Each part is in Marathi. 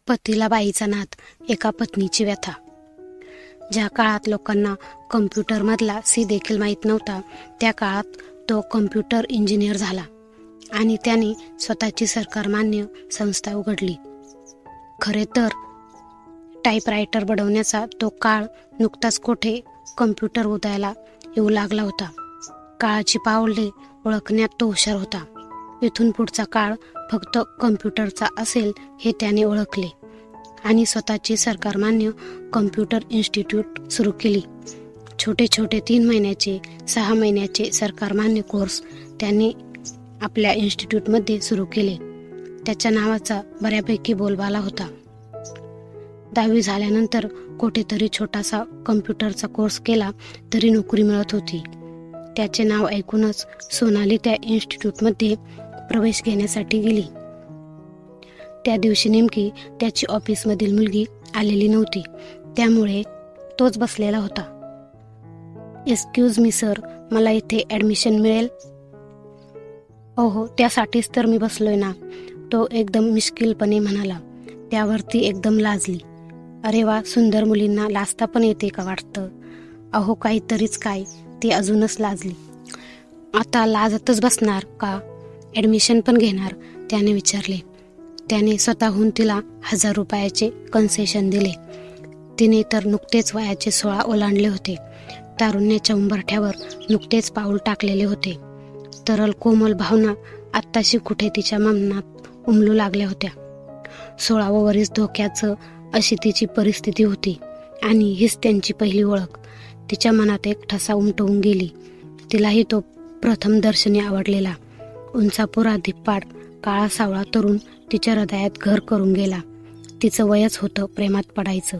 पतीला बाईचा नाद, एका पत्नीची व्यथा. ज्या काळात लोकांना कम्प्युटरमधला सी देखील माहीत नव्हता, त्या काळात तो कम्प्युटर इंजिनियर झाला आणि त्याने स्वतःची सरकारमान्य संस्था उघडली. खरे तर टाईपरायटर बनवण्याचा तो काळ नुकताच कोठे कम्प्युटर उदयाला येऊ लागला होता. काळाची पावले ओळखण्यात तो हुशार होता. इथून पुढचा काळ फक्त कम्प्युटरचा असेल हे त्याने ओळखले आणि स्वतःची सरकारमान्य कम्प्युटर इन्स्टिट्यूट सुरू केली. छोटे छोटे 3 महिन्याचे 6 महिन्याचे सरकारमान्य कोर्स त्याने आपल्या इन्स्टिट्यूटमध्ये सुरू केले. त्याच्या नावाचा बऱ्यापैकी बोलबाला होता. 10वी झाल्यानंतर कुठेतरी छोटासा कम्प्युटरचा कोर्स केला तरी नोकरी मिळत होती. त्याचे नाव ऐकूनच सोनाली त्या इन्स्टिट्यूटमध्ये प्रवेश घेण्यासाठी गेली. त्या दिवशी नेमकी त्याची ऑफिसमधील मुलगी आलेली नव्हती, त्यामुळे तोच बसलेला होता. एक्सक्यूज मी सर, मला इथे ॲडमिशन मिळेल? ओहो, त्यासाठीच तर मी बसलोय ना, तो एकदम मिश्किलपणे म्हणाला. त्यावर ती एकदम लाजली. अरे वा, सुंदर मुलींना लाजता पण येते का वाटतं? अहो काहीतरीच काय, ती अजूनच लाजली. आता लाजतच बसणार का? ॲडमिशन पण घेणार? त्याने विचारले. त्याने स्वतःहून तिला 1000 रुपयाचे कन्सेशन दिले. तिने तर नुकतेच वयाचे 16 ओलांडले होते. तारुण्याच्या उंबरठ्यावर नुकतेच पाऊल टाकलेले होते. तरल कोमल भावना आत्ताशी कुठे तिच्या मनात उमलू लागल्या होत्या. 16वं वरीस धोक्याचं अशी तिची परिस्थिती होती आणि हीच त्यांची पहिली ओळख. तिच्या मनात एक ठसा उमटवून गेली. तिलाही तो प्रथम दर्शनी आवडलेला उंचापुरा धिप्पाड काळा सावळा तरुण तिच्या हृदयात घर करून गेला. तिचं वयच होतं प्रेमात पडायचं.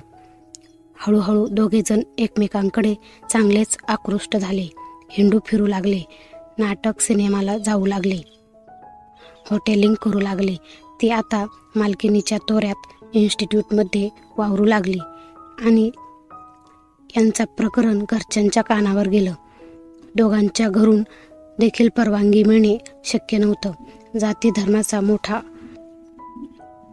हळूहळू दोघेजण एकमेकांकडे चांगलेच आकृष्ट झाले. हिंडू फिरू लागले. नाटक सिनेमाला जाऊ लागले. हॉटेलिंग करू लागले. ती आता मालकिनीच्या तोऱ्यात इन्स्टिट्यूटमध्ये वावरू लागली आणि यांचं प्रकरण घरच्यांच्या कानावर गेलं. दोघांच्या घरून देखील परवानगी मिळणे शक्य नव्हतं. जाती धर्माचा मोठा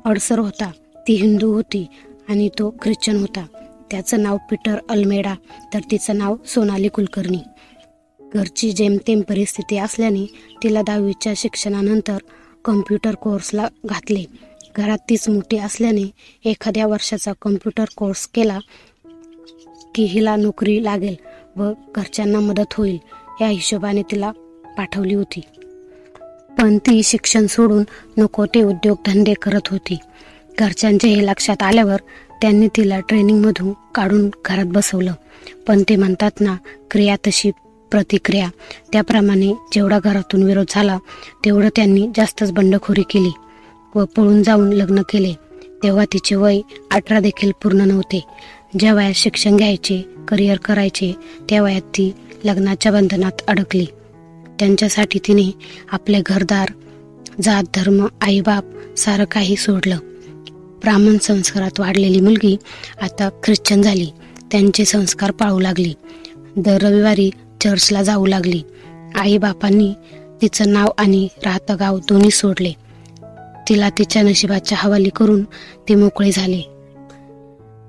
अडसर होता. ती हिंदू होती आणि तो ख्रिश्चन होता. त्याचं नाव पीटर अल्मेडा तर तिचं नाव सोनाली कुलकर्णी. घरची जेमतेम परिस्थिती असल्याने तिला 10वीच्या शिक्षणानंतर कम्प्युटर कोर्सला घातले. घरात तीच मोठी असल्याने एखाद्या वर्षाचा कम्प्युटर कोर्स केला की हिला नोकरी लागेल व घरच्यांना मदत होईल या हिशोबाने तिला पाठवली होती. पण ती शिक्षण सोडून नको ते उद्योगधंदे करत होती. घरच्यांचे हे लक्षात आल्यावर त्यांनी तिला ट्रेनिंगमधून काढून घरात बसवलं. पण ते म्हणतात ना, क्रिया तशी प्रतिक्रिया. त्याप्रमाणे जेवढा घरातून विरोध झाला तेवढं त्यांनी जास्तच बंडखोरी केली व पळून जाऊन लग्न केले. तेव्हा तिचे वय 18 देखील पूर्ण नव्हते. ज्या वयात शिक्षण घ्यायचे, करिअर करायचे, त्या वयात ती लग्नाच्या बंधनात अडकली. त्यांच्यासाठी तिने आपले घरदार, जात धर्म, आईबाप सारं काही सोडलं. ब्राह्मण संस्कारात वाढलेली मुलगी आता ख्रिश्चन झाली. त्यांचे संस्कार पाळू लागली. दर रविवारी चर्चला जाऊ लागली. आईबापांनी तिचं नाव आणि राहतं गाव दोन्ही सोडले. तिला तिच्या नशिबाच्या हवाली करून ती मोकळी झाली.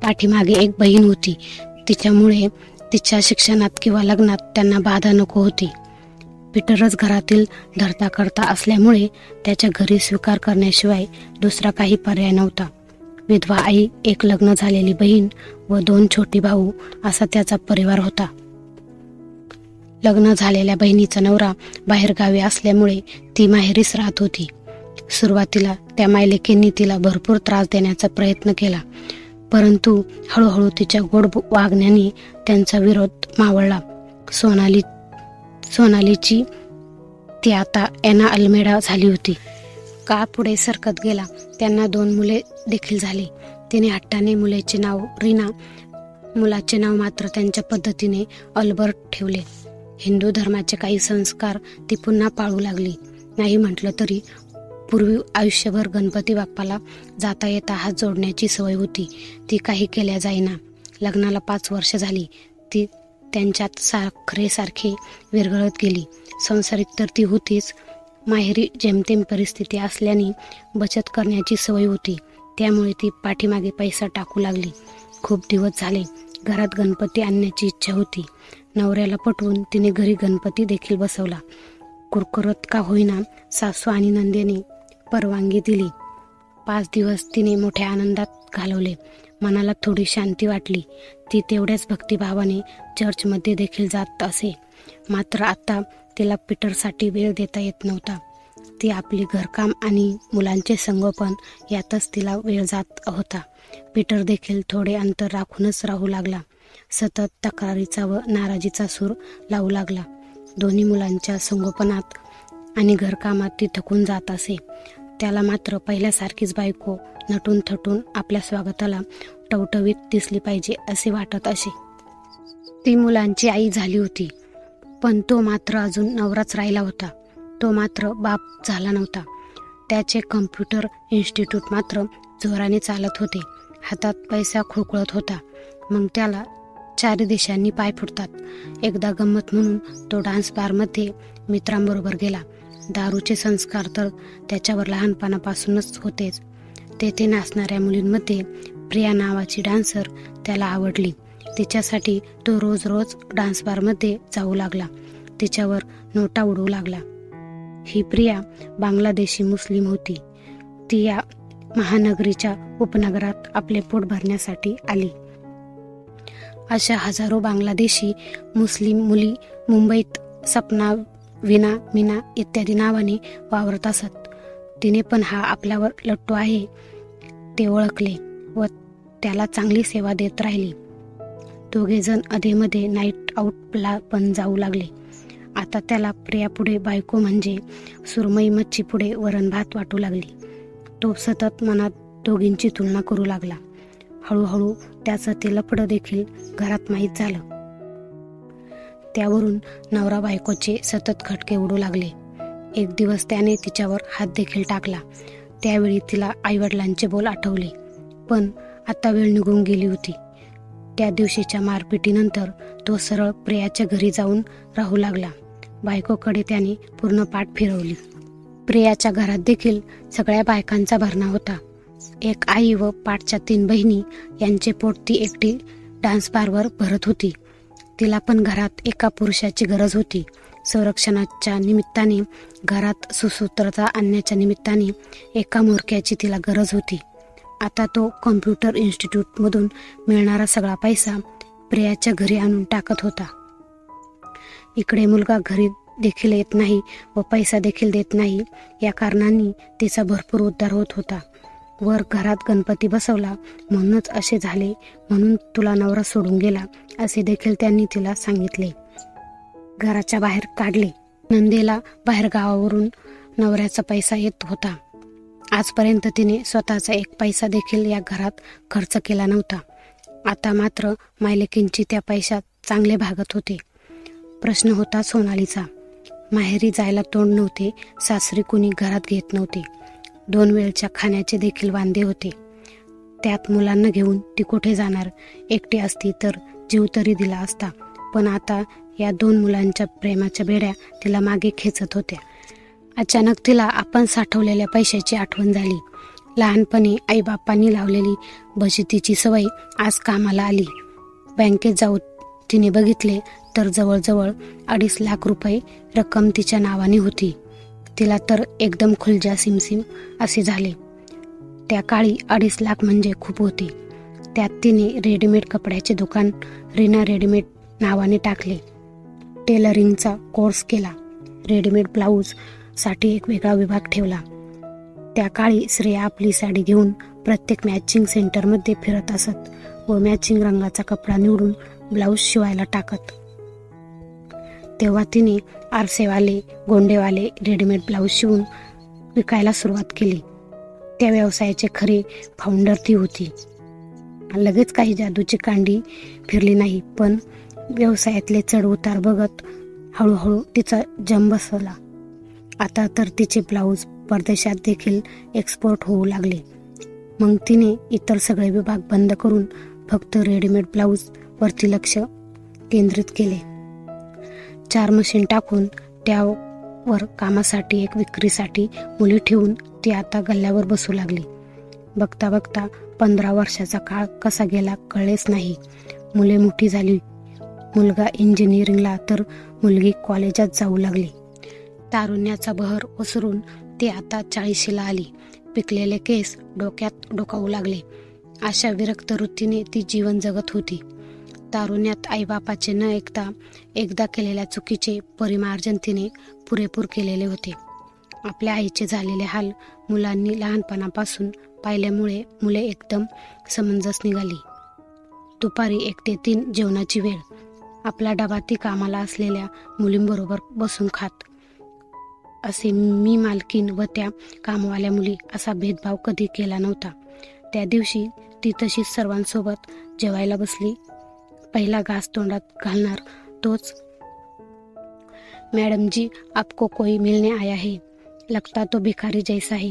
पाठीमागे एक बहीण होती. तिच्यामुळे तिच्या शिक्षणात किंवा लग्नात त्यांना बाधा नको होती. पीटरच घरातील धरता करता असल्यामुळे त्याच्या घरी स्वीकार करण्याशिवाय दुसरा काही पर्याय नव्हता. विधवा आई, एक लग्न झालेली बहीण व 2 छोटी भाऊ असा त्याचा परिवार होता. लग्न झालेल्या बहिणीचा नवरा बाहेरगावी असल्यामुळे ती माहेरीच राहत होती. सुरुवातीला त्या मायलेकींनी तिला भरपूर त्रास देण्याचा प्रयत्न केला, परंतु हळूहळू तिच्या गोड वागण्याने त्यांचा विरोध मावळला. सोनालीची ती आता एना अल्मेडा झाली होती. काळ पुढे सरकत गेला. त्यांना 2 मुले देखील झाली. तिने हट्टाने मुलीचे नाव रीना, मुलाचे नाव मात्र त्यांच्या पद्धतीने अल्बर्ट ठेवले. हिंदू धर्माचे काही संस्कार ती पुन्हा पाळू लागली. नाही म्हटलं तरी पूर्वी आयुष्यभर गणपती बाप्पाला जाता येता हात जोडण्याची सवय होती. ती काही केल्या जाईना. लग्नाला 5 वर्ष झाली. ती त्यांच्यात साखरेसारखी विरघळत गेली. संसारिक तर ती होतीच. माहेरी जेमतेम परिस्थिती असल्याने बचत करण्याची सवय होती. त्यामुळे ती पाठीमागे पैसा टाकू लागली. खूप दिवस झाले घरात गणपती आणण्याची इच्छा होती. नवऱ्याला पटवून तिने घरी गणपती देखील बसवला. कुरकुरत का होईना सासू आणि नंदेने परवानगी दिली. 5 दिवस तिने मोठ्या आनंदात घालवले. मनाला थोडी शांती वाटली. ती तेवढ्याच भक्तिभावाने चर्चमध्ये देखील जात असे. मात्र आता तिला पीटरसाठी वेळ देता येत नव्हता. ती आपली घरकाम आणि मुलांचे संगोपन यातच तिला वेळ जात होता. पीटर देखील थोडे अंतर राखूनच राहू लागला. सतत तक्रारीचा व नाराजीचा सूर लावू लागला. दोन्ही मुलांच्या संगोपनात आणि घरकामात ती थकून जात असे. त्याला मात्र पहिल्यासारखीच बायको नटून थटून आपल्या स्वागताला टवटवीत दिसली पाहिजे असे वाटत असे. ती मुलांची आई झाली होती, पण तो मात्र अजून नवराच राहिला होता. तो मात्र बाप झाला नव्हता. त्याचे कम्प्युटर इन्स्टिट्यूट मात्र जोराने चालत होते. हातात पैसा खुळखुळत होता. मग त्याला 4 दिशांनी पाय फुटतात. एकदा गंमत म्हणून तो डान्स बारमध्ये मित्रांबरोबर गेला. दारूचे संस्कार तर त्याच्यावर लहानपणापासूनच होतेच. तेथे नाचणाऱ्या मुलींमध्ये प्रिया नावाची डान्सर त्याला आवडली. तिच्यासाठी तो रोज रोज डान्स बारमध्ये जाऊ लागला. तिच्यावर नोटा उडवू लागला. ही प्रिया बांगलादेशी मुस्लिम होती. ती या महानगरीच्या उपनगरात आपले पोट भरण्यासाठी आली. अशा हजारो बांगलादेशी मुस्लिम मुली मुंबईत सपना, विना, मीना इत्यादी नावाने वावरत असत. तिने पण हा आपल्यावर लट्टू आहे ते ओळखले व त्याला चांगली सेवा देत राहिली. दोघेजण अधेमध्ये नाईट आऊटला पण जाऊ लागले. आता त्याला प्रियापुढे बायको म्हणजे सुरमई मच्छीपुढे वरण भात वाटू लागली. तो सतत मनात दोघींची तुलना करू लागला. हळूहळू त्याचं ते लफडं देखील घरात माहीत झालं. त्यावरून नवरा बायकोचे सतत खटके उडू लागले. एक दिवस त्याने तिच्यावर हात देखील टाकला. त्यावेळी तिला आईवडिलांचे बोल आठवले, पण आता वेळ निघून गेली होती. त्या दिवशीच्या मारपिटीनंतर तो सरळ प्रियाच्या घरी जाऊन राहू लागला. बायकोकडे त्याने पूर्ण पाठ फिरवली. प्रियाच्या घरात देखील सगळ्या बायकांचा भरणा होता. एक आई व पाठच्या 3 बहिणी यांचे पोट ती एकटी डान्स बारवर भरत होती. तिला पण घरात एका पुरुषाची गरज होती. संरक्षणाच्या निमित्ताने, घरात सुसूत्रता आणण्याच्या निमित्ताने एका म्होरक्याची तिला गरज होती. आता तो कॉम्प्युटर इन्स्टिट्यूटमधून मिळणारा सगळा पैसा प्रियाच्या घरी आणून टाकत होता. इकडे मुलगा घरी देखील येत नाही व पैसा देखील देत नाही. या कारणांनी तिचा भरपूर उद्धार होत होता. वर घरात गणपती बसवला म्हणूनच असे झाले, म्हणून तुला नवरा सोडून गेला असे देखील त्यांनी तिला सांगितले. घराच्या बाहेर काढले. नंदेला बाहेर गावावरून नवऱ्याचा पैसा येत होता. आजपर्यंत तिने स्वतःचा एक पैसा देखील या घरात खर्च केला नव्हता. आता मात्र मायलेकींची त्या पैशात चांगले भागत होते. प्रश्न होता सोनालीचा. माहेरी जायला तोंड नव्हते. सासरी कुणी घरात घेत नव्हते. 2 वेळच्या खाण्याचे देखील वांदे होते. त्यात मुलांना घेऊन ती कुठे जाणार? एकटी असती तर जीव तरी दिला असता, पण आता या 2 मुलांच्या प्रेमाच्या बेड्या तिला मागे खेचत होत्या. अचानक तिला आपण साठवलेल्या पैशाची आठवण झाली. लहानपणी आईबापांनी लावलेली बचतीची सवय आज कामाला आली. बँकेत जाऊन तिने बघितले तर जवळजवळ 2.5 लाख रुपये रक्कम तिच्या नावाने होती. तिला तर एकदम खुलजा सिमसिम असे झाले. त्या काळी 2.5 लाख म्हणजे खूप होते. त्यात तिने रेडीमेड कपड्याचे दुकान रीना रेडीमेड नावाने टाकले. टेलरिंगचा कोर्स केला. रेडीमेड ब्लाऊज साठी एक वेगळा विभाग ठेवला. त्या काळी श्रेया आपली साडी घेऊन प्रत्येक मॅचिंग सेंटरमध्ये फिरत असत व मॅचिंग रंगाचा कपडा निवडून ब्लाऊज शिवायला टाकत. तेव्हा तिने आरसेवाले, गोंडेवाले रेडीमेड ब्लाऊज शिवून विकायला सुरुवात केली. त्या व्यवसायाचे खरे फाउंडर ती होती. लगेच काही जादूची कांडी फिरली नाही, पण व्यवसायातले चढ उतार बघत हळूहळू तिचा जम बसला. आता तर तिचे ब्लाऊज परदेशात देखील एक्सपोर्ट होऊ लागले. मग तिने इतर सगळे विभाग बंद करून फक्त रेडीमेड ब्लाऊज वरती लक्ष केंद्रित केले. 4 मशीन टाकून त्यावर कामासाठी एक विक्रीसाठी मुली ठेवून ती आता गल्ल्यावर बसू लागली. बघता बघता 15 वर्षाचा काळ कसा गेला कळलेच नाही. मुले मोठी झाली. मुलगा इंजिनिअरिंगला तर मुलगी कॉलेजात जाऊ लागली. तारुण्याचा बहर ओसरून ती आता 40शीला आली. पिकलेले केस डोक्यात डोकावू लागले. अशा विरक्त वृत्तीने ती जीवन जगत होती. तारुण्यात आईबापाचे न ऐकता एकदा केलेल्या चुकीचे परिमार्जन तिने पुरेपूर केलेले होते. आपल्या आईचे झालेले हाल मुलांनी लहानपणापासून पाहिल्यामुळे मुले एकदम समंजस निघाली. दुपारी 1 ते 3 जेवणाची वेळ. आपला डबा ती कामाला असलेल्या मुलींबरोबर बसून खात असे. मी मालकीन व त्या कामवाल्या मुली असा भेदभाव कधी केला नव्हता. त्या दिवशी ती तशीच सर्वांसोबत जेवायला बसली. पहिला घास तोंडात घालणार तोच, मैडम जी आपको कोई मिलने आया है, लगता तो भिखारी जैसा है,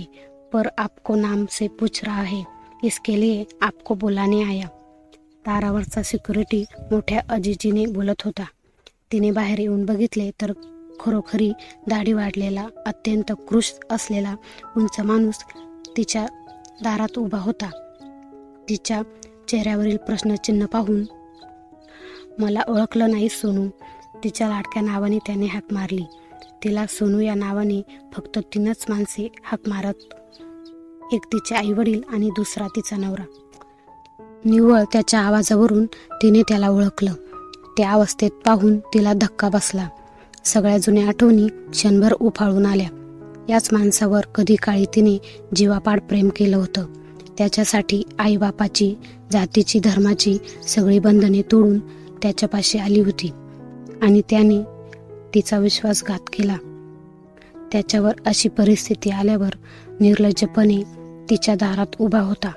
पर आपको नाम से पूछ रहा है, इसके लिए आपको बुलाने आया. दारावरचा सिक्युरिटी मोठ्या अजिजीने बोलत होता. तिने बाहेर येऊन बघितले तर खरोखरी दाढी वाढलेला अत्यंत कृश असलेला उंच माणूस तिच्या दारात उभा होता. तिच्या चेहऱ्यावरील प्रश्नचिन्ह पाहून, मला ओळखलं नाही सोनू, तिच्या लाडक्या नावाने त्याने हाक मारली. तिला सोनू या नावाने फक्त 3च माणसे हाक मारत. एक तिचे आईवडील आणि दुसरा तिचा नवरा. निव्वळ त्याच्या आवाजावरून तिने त्याला ओळखलं. त्या अवस्थेत पाहून तिला धक्का बसला. सगळ्या जुन्या आठवणी क्षणभर उफाळून आल्या. याच माणसावर कधी काळी तिने जीवापाड प्रेम केलं होतं. त्याच्यासाठी आईबापाची, जातीची, धर्माची सगळी बंधने तोडून त्याच्यापाशी आली होती आणि त्याने तिचा विश्वासघात केला. त्याच्यावर अशी परिस्थिती आल्यावर निर्लज्जपणे तिच्या दारात उभा होता.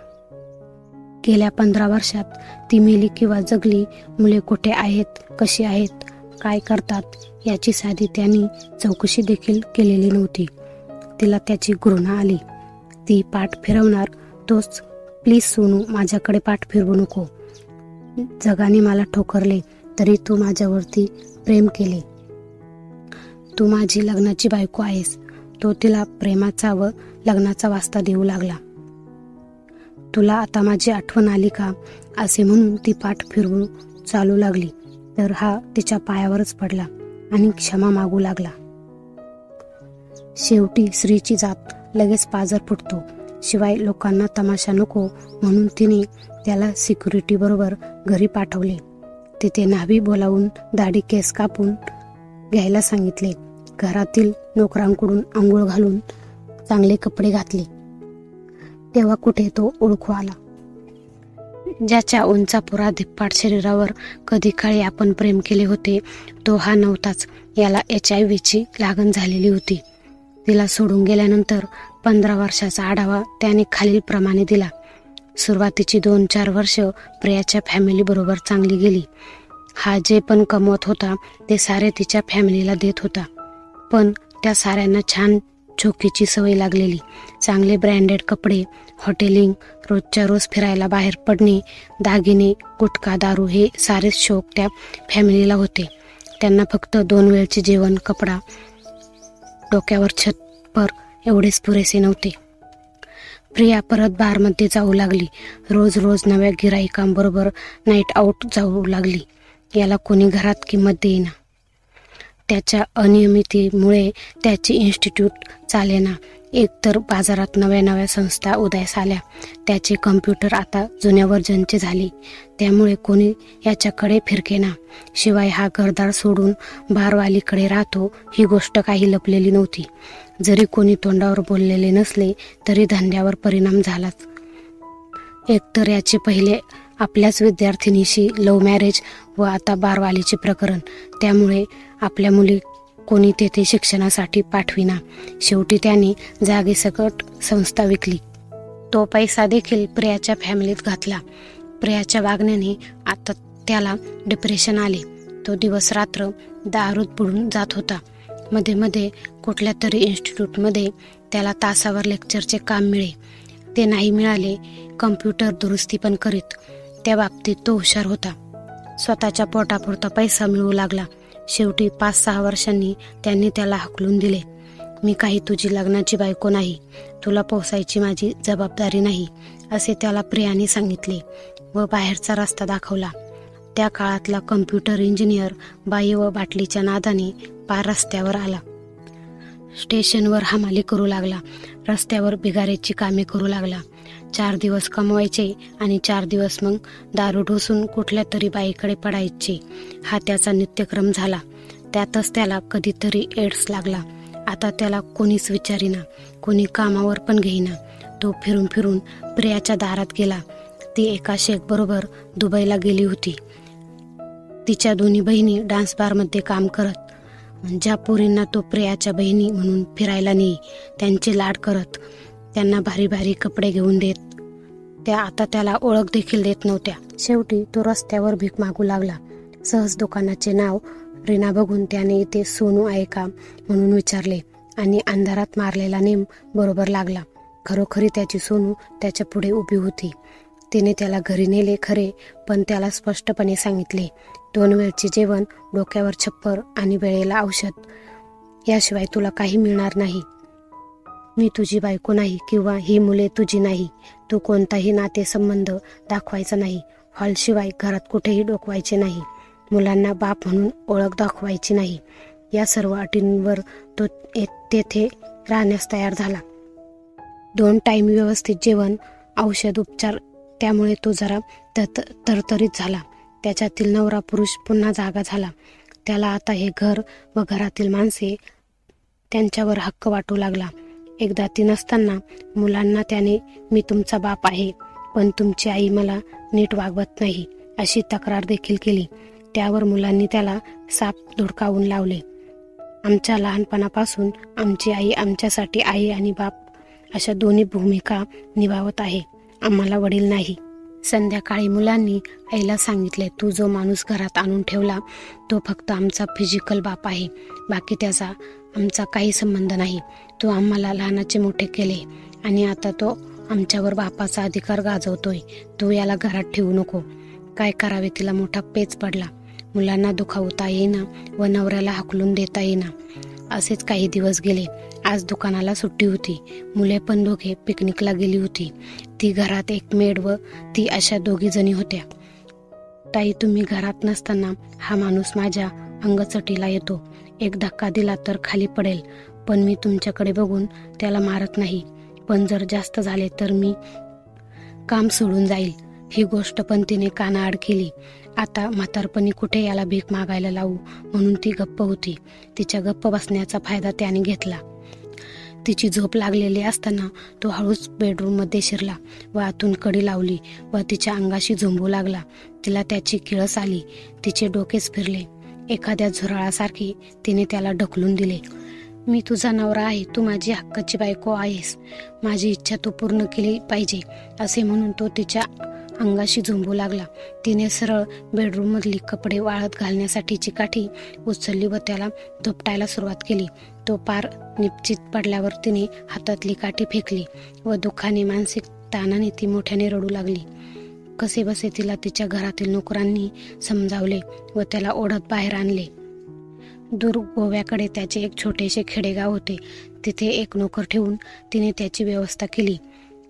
गेल्या 15 वर्षात ती मेली किंवा जगली, मुले कुठे आहेत, कशी आहेत, काय करतात याची साधी त्यांनी चौकशी देखील केलेली नव्हती. तिला त्याची घृणा आली. ती पाठ फिरवणार तोच, प्लीज सोनू माझ्याकडे पाठ फिरवू नको. जगाने मला ठोकरले तरी तू माझ्यावरती प्रेम केले. तू माझी लग्नाची बायको आहेस. तो तिला प्रेमाचा व लग्नाचा वास्ता देऊ लागला. तुला आता माझी आठवण आली का, असे म्हणून ती पाठ फिरवून चालू लागली तर हा तिच्या पायावरच पडला आणि क्षमा मागू लागला. शेवटी स्त्रीची जात लगेच पाजर फुटतो. शिवाय लोकांना तमाशा नको म्हणून तिने त्याला सिक्युरिटी बरोबर घरी पाठवले. तिथे न्हावी बोलावून दाढी केस कापून घ्यायला सांगितले. घरातील नोकरांकडून आंघोळ घालून चांगले कपडे घातले. तेव्हा कुठे तो ओळखू आला. ज्याच्या उंचापुरा धिप्पाड शरीरावर कधी काळी आपण प्रेम केले होते तो हा नव्हताच. याला HIV लागण झालेली होती. तिला सोडून गेल्यानंतर 15 वर्षाचा आढावा त्याने खालील प्रमाणे दिला. सुरुवातीची 2-4 वर्ष प्रियाच्या फॅमिली बरोबर चांगली गेली. हा जे पण कमवत होता ते सारे तिच्या फॅमिलीला देत होता. पण त्या साऱ्यांना छान झोकीची सवय लागलेली. चांगले ब्रँडेड कपडे, हॉटेलिंग, रोजच्या रोज फिरायला बाहेर पडणे, दागिने, गुटखा, दारू हे सारेच शौक त्या फॅमिलीला होते. त्यांना फक्त 2 वेळचे जेवण, कपडा, डोक्यावर छप्पर एवढेच पुरेसे नव्हते. प्रिया परत बारमध्ये जाऊ लागली. रोज रोज नव्या गिराईकांबरोबर नाईट आऊट जाऊ लागली. याला कोणी घरात किंमत देईना. त्याच्या अनियमिततेमुळे त्याची इन्स्टिट्यूट चालेना. एकतर बाजारात नव्या नव्या संस्था उदयास आल्या. त्याचे कम्प्युटर आता जुन्या व्हर्जनचे झाले. त्यामुळे कोणी याच्याकडे फिरकेना. शिवाय हा घरदार सोडून बारवालीकडे राहतो ही गोष्ट काही लपलेली नव्हती. जरी कोणी तोंडावर बोललेले नसले तरी धंद्यावर परिणाम झालाच. एकतर याचे पहिले आपल्याच विद्यार्थिनीशी लव्ह मॅरेज व आता बारवालीचे प्रकरण. त्यामुळे आपल्या मुली कोणी तेथे शिक्षणासाठी पाठविना. शेवटी त्याने जागेसकट संस्था विकली. तो पैसा देखील प्रियाच्या फॅमिलीत घातला. प्रियाच्या वागण्याने आता त्याला डिप्रेशन आले. तो दिवस रात्र दारूत बुडून जात होता. मध्ये मध्ये कुठल्या तरी इन्स्टिट्यूटमध्ये त्याला तासावर लेक्चरचे काम मिळे. ते नाही मिळाले कम्प्युटर दुरुस्ती पण करीत. त्या बाबतीत तो हुशार होता. स्वतःच्या पोटापुरता पैसा मिळू लागला. शेवटी 5-6 वर्षांनी त्यांनी त्याला हाकलून दिले. मी काही तुझी लग्नाची बायको नाही. तुला पोसायची माझी जबाबदारी नाही असे त्याला प्रियाने सांगितले व बाहेरचा रस्ता दाखवला. त्या काळातला कम्प्युटर इंजिनियर बाई व बाटलीच्या नादाने पार रस्त्यावर आला. स्टेशनवर हमाली करू लागला. रस्त्यावर भिगाऱ्याची कामे करू लागला. 4 दिवस कमवायचे आणि 4 दिवस मग दारू ढोसून कुठल्या तरी बाईकडे पडायचे. हा त्याचा नित्यक्रम झाला. त्यातच त्याला कधीतरी एड्स लागला. आता त्याला कोणीच विचारीना, कोणी कामावर पण घेईना. तो फिरून फिरून प्रियाच्या दारात गेला. ती एका शेख बरोबर दुबईला गेली होती. तिच्या दोन्ही बहिणी डान्स बारमध्ये काम करत. ज्या पोरींना तो प्रियाच्या बहिणी म्हणून फिरायला नेई, त्यांचे लाड करत, त्यांना भारी भारी कपडे घेऊन देत, त्या आता त्याला ओळख देखील देत नव्हत्या. शेवटी तो रस्त्यावर भीक मागू लागला. सहज दुकानाचे नाव रीना बघून त्याने इथे सोनू आहे का म्हणून विचारले आणि अंधारात मारलेला नेम बरोबर लागला. खरोखरी त्याची सोनू त्याच्या पुढे उभी होती. तिने त्याला घरी नेले खरे, पण त्याला स्पष्टपणे सांगितले 2 वेळचे जेवण, डोक्यावर छप्पर आणि वेळेला औषध, याशिवाय तुला काही मिळणार नाही. मी तुझी बायको नाही किंवा ही मुले तुझी नाही. तू कोणताही नातेसंबंध दाखवायचा नाही. हॉलशिवाय घरात कुठेही डोकवायचे नाही. मुलांना बाप म्हणून ओळख दाखवायची नाही. या सर्व अटींवर तो तेथे राहण्यास तयार झाला. 2 टाइम व्यवस्थित जेवण, औषध, उपचार. त्यामुळे तो जरा तरतरीत झाला. त्याच्यातील नवरा पुरुष पुन्हा जागा झाला. त्याला आता हे घर व घरातील माणसे त्यांच्यावर हक्क वाटू लागला. एकदा ती नसताना मुलांना त्याने मी तुमचा बाप आहे, पण तुमची आई मला नीट वागवत नाही अशी तक्रार देखील केली. त्यावर मुलांनी त्याला साप धुडकावून लावले. आमच्या लहानपणापासून आमची आई आमच्यासाठी आई आणि बाप अशा दोन्ही भूमिका निभावत आहे. आम्हाला वडील नाही. संध्याकाळी मुलांनी आईला सांगितले, तू जो माणूस घरात आणून ठेवला तो फक्त आमचा फिजिकल बाप आहे. बाकी त्याचा आमचा काही संबंध नाही. तो आम्हाला लहानाचे मोठे केले आणि आता तो आमच्यावर बापाचा अधिकार गाजवतोय. तू याला घरात ठेवू नको. काय करावे तिला मोठा पेच पडला. मुलांना दुखावता येईना व नवऱ्याला हाकलून देता येईना. असेच काही दिवस गेले. आज दुकानाला सुट्टी होती. मुले पण दोघे पिकनिकला गेली होती. ती घरात एक मेड व ती अशा 2 जणी होत्या. ताई, तुम्ही घरात नसताना हा माणूस माझ्या अंगचटीला येतो. एक धक्का दिला तर खाली पडेल, पण मी तुमच्याकडे बघून त्याला मारत नाही. पण जर जास्त झाले तर मी काम सोडून जाईल. ही गोष्ट पण तिने कानाआड केली. आता म्हातारपणी कुठे याला भीक मागायला लावू म्हणून ती गप्प होती. तिच्या गप्प बसण्याचा फायदा त्याने घेतला. तिची झोप लागलेली असताना तो हळूच बेडरूममध्ये शिरला व आतून कडी लावली व तिच्या अंगाशी झोंबू लागला. तिला त्याची किळस आली. तिचे डोकेच फिरले. एखाद्या झुरळासारखी तिने त्याला ढकलून दिले. मी तुझा नवरा आहे, तू माझी हक्काची बायको आहेस, माझी इच्छा तू पूर्ण केली पाहिजे असे म्हणून तो तिच्या अंगाशी झोंबू लागला. तिने सरळ बेडरूममधली कपडे वाळत घालण्यासाठीची काठी उचलली व त्याला धोपटायला सुरुवात केली. तो पार निपचित पडल्यावर तिने हातातली काठी फेकली व दुःखाने, मानसिक ताणाने ती मोठ्याने रडू लागली. कसेबसे तिला तिच्या घरातील नोकरांनी समजावले व त्याला ओढत बाहेर आणले. दूर गोव्याकडे त्याचे एक छोटेसे खेडेगाव होते. तिथे एक नोकर ठेवून तिने त्याची व्यवस्था केली.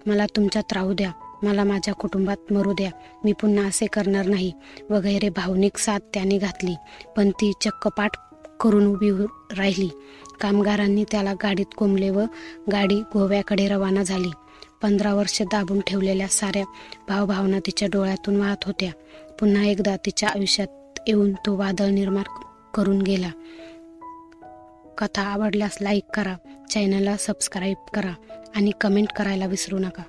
मला तुमच्यात राहू द्या, मला माझ्या कुटुंबात मरू द्या, मी पुन्हा असे करणार नाही वगैरे भावनिक साथ त्याने घातली. पण ती चक्क पाठ करून उभी राहिली. कामगारांनी त्याला गाडीत कोंबले व गाडी गोव्याकडे रवाना झाली. 15 वर्ष दाबून ठेवलेल्या साऱ्या भावभावना तिच्या डोळ्यातून वाहत होत्या. पुन्हा एकदा तिच्या आयुष्यात येऊन तो वादळ निर्माण करून गेला. कथा आवडल्यास लाईक करा, चॅनलला सबस्क्राईब करा आणि कमेंट करायला विसरू नका.